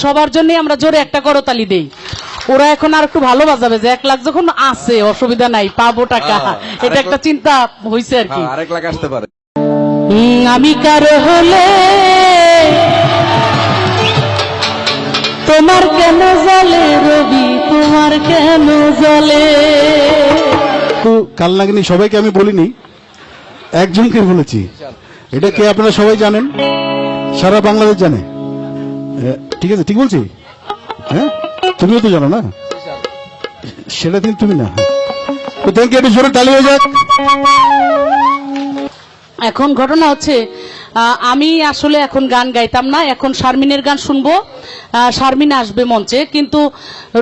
সবার জন্য আমরা জোরে একটা করতালি দেই। ওরা এখন আর একটু ভালো বাজাবে যে 1 লাখ যখন আছে অসুবিধা নাই, পাবো টাকা, এটা একটা চিন্তা হইছে আর কি। 1 লাখ আসতে পারে। আমি কারো হলে তোমার কেন জ্বলে রবি, তোমার কেন জ্বলে। তো কাল নাগিনী সবাইকে আমি বলিনি, একজনকে বলেছি। এটা কে আপনারা সবাই জানেন, সারা বাংলাদেশ জানে। ঠিক আছে, ঠিক বলছি? হ্যাঁ, তুমিও তো জানো না, সেটা কিন্তু তুমি না। তো থ্যাংক ইউ, একটু জোরে তালি হয়ে যাক। এখন ঘটনা হচ্ছে আমি আসলে এখন গান গাইতাম না, এখন শারমিনের গান শুনবো। শারমিন আসবে মঞ্চে, কিন্তু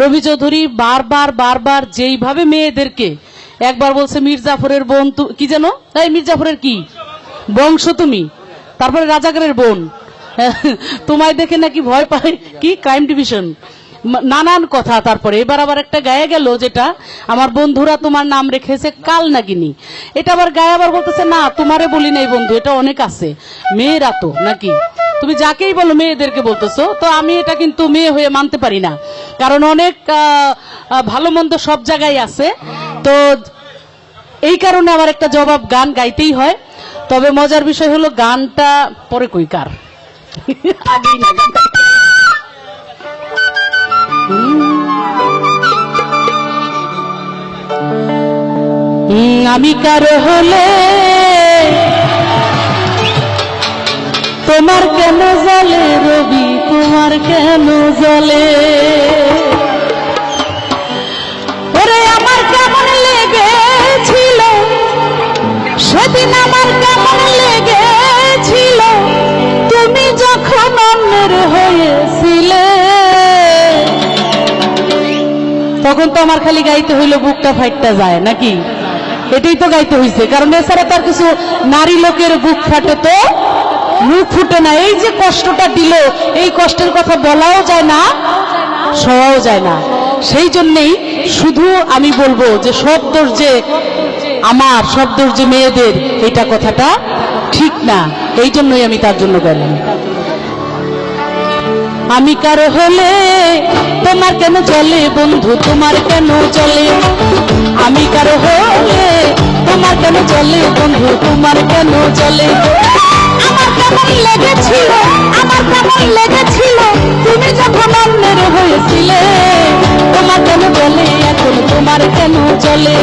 রবি চৌধুরী বারবার বারবার যেইভাবে মেয়েদেরকে, একবার বলছে মীর জাফরের বোন, কি যেন, এই মীর জাফরের কি বংশ তুমি, তারপরে রাজাকারের বোন, তোমায় দেখে নাকি ভয় পায় কি ক্রাইম ডিভিশন, নানান কথা। তারপরে এবার আবার একটা গায়ে গেল, যেটা আমার বন্ধুরা তোমার নাম রেখেছে কাল নাগিনী, এটা আবার গায়ে আবার বলতেছে না তোমারে বলি নাই বন্ধু, এটা অনেক আছে, মেয়েরা তো নাকি, তুমি যাকেই বলো মেয়েদেরকে বলতেছো। তো আমি এটা কিন্তু মেয়ে হয়ে মানতে পারি না, কারণ অনেক ভালো মন্দ সব জায়গায় আছে। তো এই কারণে আমার একটা জবাব গান গাইতেই হয়। তবে মজার বিষয় হলো গানটা পরে কই কার আগেই না গান। আমি কারো হলে তোমার কেন জ্বলে রবি, তোমার কেন জ্বলে। ওরে আমার কেমন লেগেছিল সেদিন, আমার কেমন লেগেছিল তুমি যখন অন্যের হয়েছিলে। তখন তো আমার খালি গাইতে হইলো বুকটা ফাইটটা যায় নাকি, এটাই তো গাইতে হইছে, কারণ এছাড়া তার কিছু নারী লোকের বুক ফাটে তো মুখ ফুটে না। এই যে কষ্টটা দিল, এই কষ্টের কথা বলাও যায় না, শোয়াও যায় না। সেই জন্যেই শুধু আমি বলবো যে সব দোষ যে আমার, সব দোষ যে মেয়েদের, এটা কথাটা ঠিক না। এই জন্যই আমি তার জন্য গেলাম। আমি কারো হলে তোমার কেন চলে বন্ধু, তোমার কেন চলে। আমি কারো হলে তোমার কেন চলে বন্ধু, তোমার কেন চলে। আমার কেমন লেগেছিল, আমার কেমন লেগেছিল তুমি যখন অন্যের হয়েছিলে। তোমার কেন চলে এখন, তোমার কেন চলে।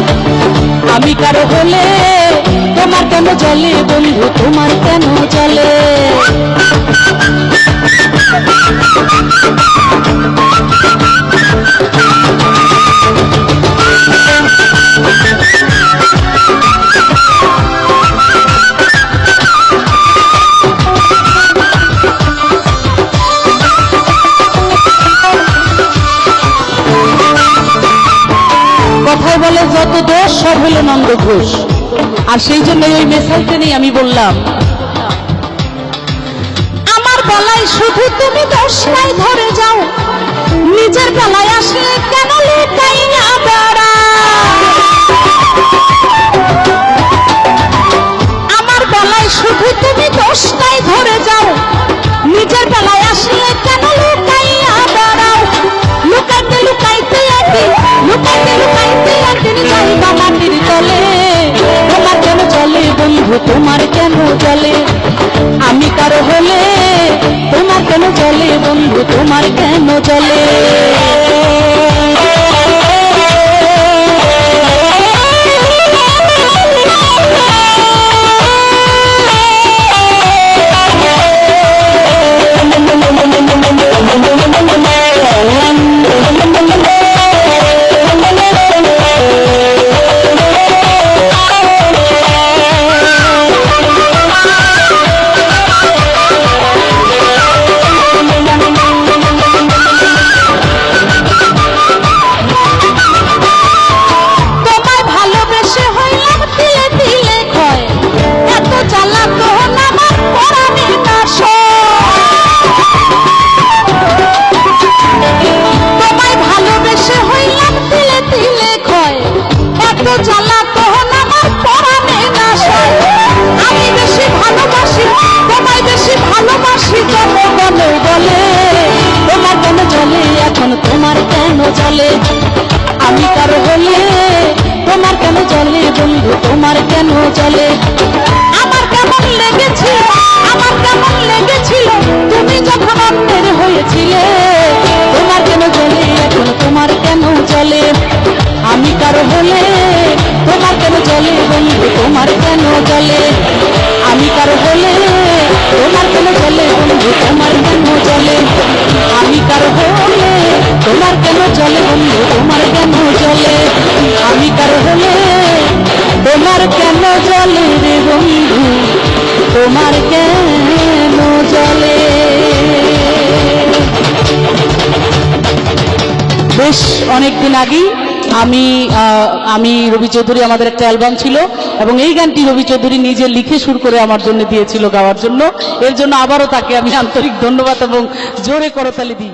আমি কারো হলে তোমার কেন চলে বন্ধু, তোমার কেন চলে। কথায় বলে যত দোষ সব হলো নন্দ ঘোষ, আর সেই জন্য ওই মেসাইতে নিয়ে আমি বললাম, আমার বেলায় শুধু তুমি দোষ নাই ধরে যাও, নিজের বেলায় আসলে কেন লুকাইয়া বেড়াও। আমার বেলায় শুধু তুমি দোষ নাই ধরে যাও, নিজের বেলায় আসলে কেন লুকাইয়া বেড়াও। লুকাইতে লুকাইতে একদিন, লুকাইতে লুকাইতে একদিন যাইবা মাটির তলে। তোমার কেন চলে বন্ধু, তোমার কেন চলে। আমি কারো হলে তোমার কেন চলে বন্ধু, তোমার কেন চলে। জলে আমি কারো হলে তোমার কেন জলে বন্ধু তোমার কেন জলে আমি কারো হলে তোমার কেন জলে বন্ধু তোমার কেন জলে আমি কারো হলে তোমার কেন জলে রে বন্ধু তোমার কেন জলে। বেশ অনেকদিন আগেই আমি রবি চৌধুরী, আমাদের একটা অ্যালবাম ছিল এবং এই গানটি রবি চৌধুরী নিজে লিখে সুর করে আমার জন্য দিয়েছিল গাওয়ার জন্য। এর জন্য আবারও তাকে আমি আন্তরিক ধন্যবাদ এবং জোরে করতালি দিই।